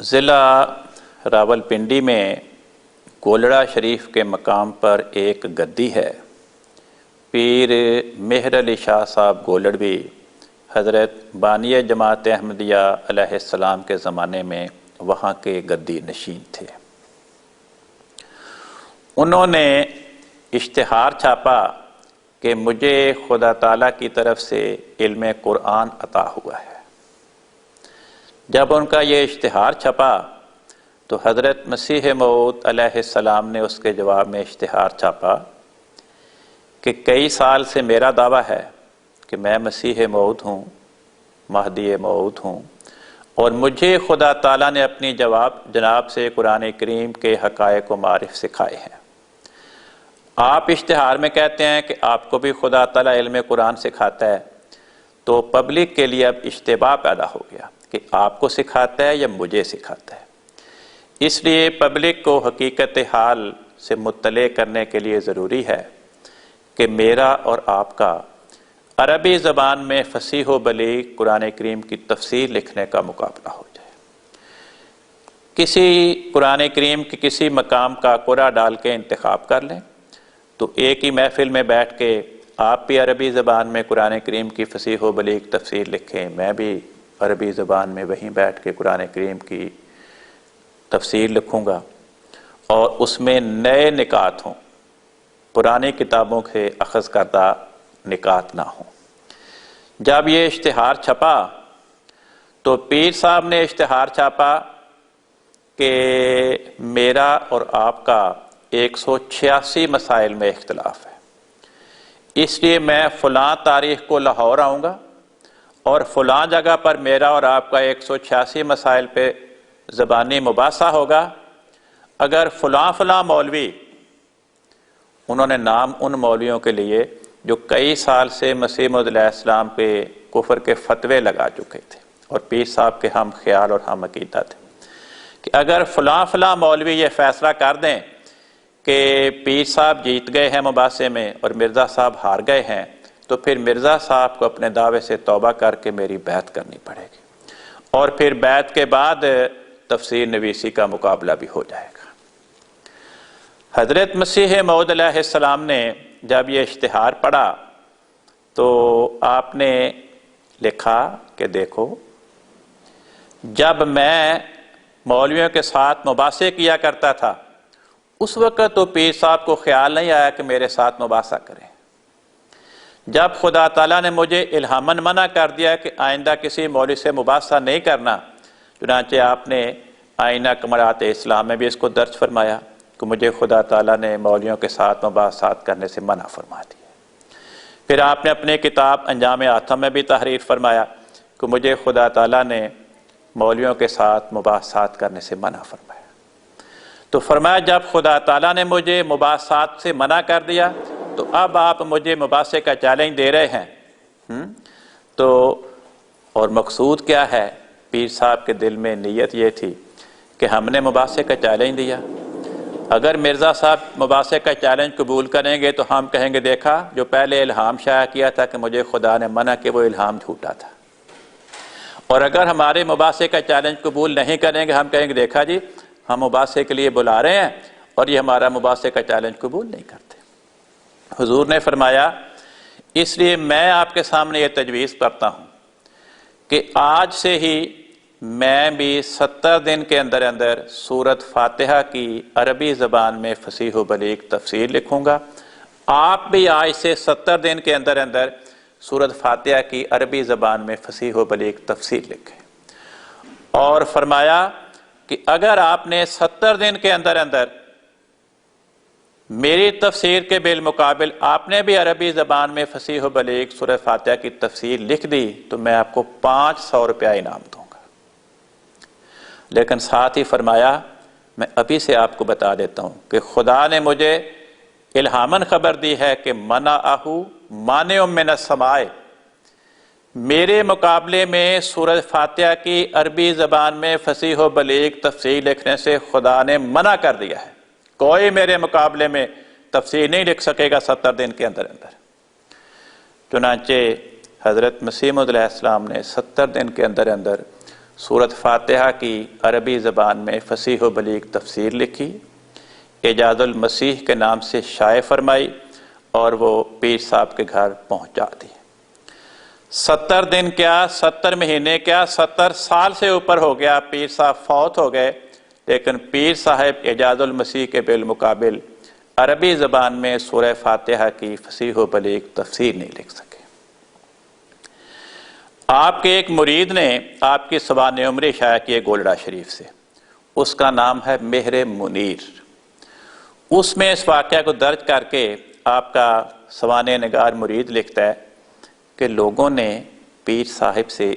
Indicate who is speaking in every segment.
Speaker 1: ضلع راولپنڈی میں گولڑا شریف کے مقام پر ایک گدی ہے۔ پیر مہر علی شاہ صاحب گولڑوی حضرت بانی جماعت احمدیہ علیہ السلام کے زمانے میں وہاں کے گدی نشین تھے۔ انہوں نے اشتہار چھاپا کہ مجھے خدا تعالیٰ کی طرف سے علم قرآن عطا ہوا ہے۔ جب ان کا یہ اشتہار چھپا تو حضرت مسیح موعود علیہ السلام نے اس کے جواب میں اشتہار چھاپا کہ کئی سال سے میرا دعویٰ ہے کہ میں مسیح موعود ہوں، مہدی موعود ہوں، اور مجھے خدا تعالیٰ نے اپنی جناب سے قرآن کریم کے حقائق و معارف سکھائے ہیں۔ آپ اشتہار میں کہتے ہیں کہ آپ کو بھی خدا تعالیٰ علم قرآن سکھاتا ہے، تو پبلک کے لیے اب اشتباہ پیدا ہو گیا کہ آپ کو سکھاتا ہے یا مجھے سکھاتا ہے۔ اس لیے پبلک کو حقیقت حال سے مطلع کرنے کے لیے ضروری ہے کہ میرا اور آپ کا عربی زبان میں فصیح و بلیغ قرآن کریم کی تفسیر لکھنے کا مقابلہ ہو جائے۔ کسی قرآن کریم کے کسی مقام کا قرآ ڈال کے انتخاب کر لیں تو ایک ہی محفل میں بیٹھ کے آپ بھی عربی زبان میں قرآن کریم کی فصیح و بلیغ تفسیر لکھیں، میں بھی عربی زبان میں وہیں بیٹھ کے قرآن کریم کی تفسیر لکھوں گا، اور اس میں نئے نکات ہوں، پرانی کتابوں سے اخذ کردہ نکات نہ ہوں۔ جب یہ اشتہار چھپا تو پیر صاحب نے اشتہار چھاپا کہ میرا اور آپ کا 186 مسائل میں اختلاف ہے، اس لیے میں فلاں تاریخ کو لاہور آؤں گا اور فلاں جگہ پر میرا اور آپ کا 186 مسائل پہ زبانی مباحثہ ہوگا۔ اگر فلاں مولوی، انہوں نے نام ان مولویوں کے لیے جو کئی سال سے مسیح موعود علیہ السلام پہ کفر کے فتوے لگا چکے تھے اور پیر صاحب کے ہم خیال اور ہم عقیدہ تھے، کہ اگر فلاں مولوی یہ فیصلہ کر دیں کہ پیر صاحب جیت گئے ہیں مباحثے میں اور مرزا صاحب ہار گئے ہیں، تو پھر مرزا صاحب کو اپنے دعوے سے توبہ کر کے میری بیعت کرنی پڑے گی، اور پھر بیعت کے بعد تفسیر نویسی کا مقابلہ بھی ہو جائے گا۔ حضرت مسیح موعود علیہ السلام نے جب یہ اشتہار پڑھا تو آپ نے لکھا کہ دیکھو، جب میں مولویوں کے ساتھ مباحثے کیا کرتا تھا اس وقت تو پیر صاحب کو خیال نہیں آیا کہ میرے ساتھ مباحثہ کریں۔ جب خدا تعالیٰ نے مجھے الہاماً منع کر دیا کہ آئندہ کسی مولوی سے مباحثہ نہیں کرنا، چنانچہ آپ نے آئینہ کمالات اسلام میں بھی اس کو درج فرمایا کہ مجھے خدا تعالیٰ نے مولویوں کے ساتھ مباحثات کرنے سے منع فرما دیا۔ پھر آپ نے اپنی کتاب انجام آتم میں بھی تحریر فرمایا کہ مجھے خدا تعالیٰ نے مولویوں کے ساتھ مباحثات کرنے سے منع فرمایا۔ تو فرمایا جب خدا تعالیٰ نے مجھے مباحثات سے منع کر دیا تو اب آپ مجھے مباحثے کا چیلنج دے رہے ہیں۔ تو اور مقصود کیا ہے؟ پیر صاحب کے دل میں نیت یہ تھی کہ ہم نے مباحثے کا چیلنج دیا، اگر مرزا صاحب مباحثے کا چیلنج قبول کریں گے تو ہم کہیں گے دیکھا جو پہلے الہام شائع کیا تھا کہ مجھے خدا نے منع کہ وہ الہام جھوٹا تھا، اور اگر ہمارے مباحثے کا چیلنج قبول نہیں کریں گے ہم کہیں گے دیکھا جی ہم مباحثے کے لیے بلا رہے ہیں اور یہ ہمارا مباحثے کا چیلنج قبول نہیں کرتے۔ حضور نے فرمایا اس لیے میں آپ کے سامنے یہ تجویز کرتا ہوں کہ آج سے ہی میں بھی 70 دن کے اندر اندر سورت فاتحہ کی عربی زبان میں فصیح و بلیغ تفسیر لکھوں گا، آپ بھی آج سے 70 دن کے اندر اندر سورت فاتحہ کی عربی زبان میں فصیح و بلیغ تفسیر لکھیں۔ اور فرمایا کہ اگر آپ نے 70 دن کے اندر اندر میری تفسیر کے بالمقابل آپ نے بھی عربی زبان میں فصیح و بلیغ سورۃ فاتحہ کی تفسیر لکھ دی تو میں آپ کو 500 روپیہ انعام دوں گا۔ لیکن ساتھ ہی فرمایا میں ابھی سے آپ کو بتا دیتا ہوں کہ خدا نے مجھے الہاماً خبر دی ہے کہ منعہ مانع من السماء، میرے مقابلے میں سورۃ فاتحہ کی عربی زبان میں فصیح و بلیغ تفسیر لکھنے سے خدا نے منع کر دیا ہے، کوئی میرے مقابلے میں تفسیر نہیں لکھ سکے گا 70 دن کے اندر اندر۔ چنانچہ حضرت مسیح موعود علیہ السلام نے 70 دن کے اندر اندر سورۃ فاتحہ کی عربی زبان میں فصیح و بلیغ تفسیر لکھی، اعجاز المسیح کے نام سے شائع فرمائی اور وہ پیر صاحب کے گھر پہنچا دی۔ 70 دن کیا، 70 مہینے کیا، 70 سال سے اوپر ہو گیا، پیر صاحب فوت ہو گئے، لیکن پیر صاحب اعجاز المسیح کے بالمقابل عربی زبان میں سورہ فاتحہ کی فصیح و بلیغ تفسیر نہیں لکھ سکے۔ آپ کے ایک مرید نے آپ کی سوانح عمری شائع کی ہے گولڑا شریف سے، اس کا نام ہے مہر منیر۔ اس میں اس واقعہ کو درج کر کے آپ کا سوانح نگار مرید لکھتا ہے کہ لوگوں نے پیر صاحب سے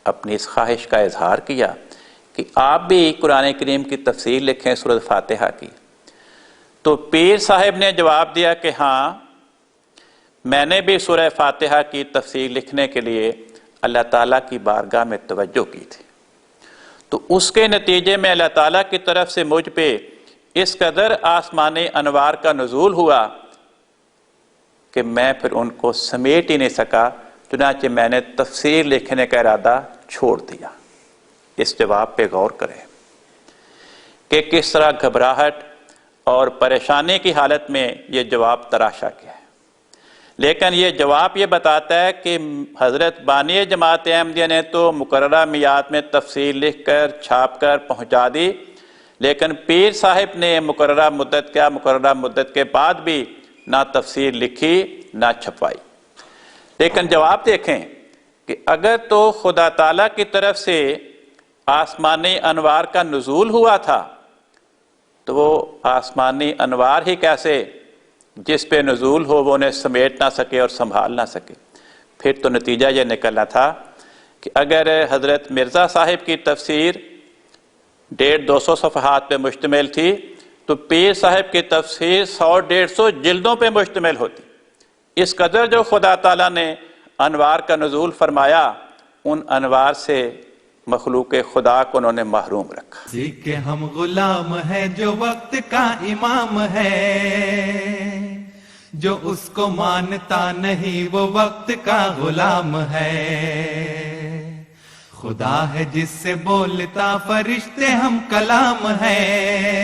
Speaker 1: اپنی اس خواہش کا اظہار کیا کہ آپ بھی قرآن کریم کی تفسیر لکھیں سورۃ فاتحہ کی، تو پیر صاحب نے جواب دیا کہ ہاں، میں نے بھی سورہ فاتحہ کی تفسیر لکھنے کے لیے اللہ تعالیٰ کی بارگاہ میں توجہ کی تھی، تو اس کے نتیجے میں اللہ تعالیٰ کی طرف سے مجھ پہ اس قدر آسمانی انوار کا نزول ہوا کہ میں پھر ان کو سمیٹ ہی نہیں سکا، چنانچہ میں نے تفسیر لکھنے کا ارادہ چھوڑ دیا۔ اس جواب پہ غور کریں کہ کس طرح گھبراہٹ اور پریشانی کی حالت میں یہ جواب تراشا گیا ہے، لیکن یہ جواب یہ بتاتا ہے کہ حضرت بانی جماعت احمدیہ نے تو مقررہ میعاد میں تفسیر لکھ کر چھاپ کر پہنچا دی، لیکن پیر صاحب نے مقررہ مدت کے بعد بھی نہ تفسیر لکھی نہ چھپوائی۔ لیکن جواب دیکھیں کہ اگر تو خدا تعالیٰ کی طرف سے آسمانی انوار کا نزول ہوا تھا تو وہ آسمانی انوار ہی کیسے جس پہ نزول ہو وہ انہیں سمیٹ نہ سکے اور سنبھال نہ سکے؟ پھر تو نتیجہ یہ نکلنا تھا کہ اگر حضرت مرزا صاحب کی تفسیر 150-200 صفحات پہ مشتمل تھی تو پیر صاحب کی تفسیر 100-150 جلدوں پہ مشتمل ہوتی۔ اس قدر جو خدا تعالیٰ نے انوار کا نزول فرمایا، ان انوار سے مخلوق خدا کو انہوں نے محروم رکھا۔
Speaker 2: اسی کے ہم غلام ہے جو وقت کا امام ہے، جو اس کو مانتا نہیں وہ وقت کا غلام ہے۔ خدا ہے جس سے بولتا فرشتے ہم کلام ہے۔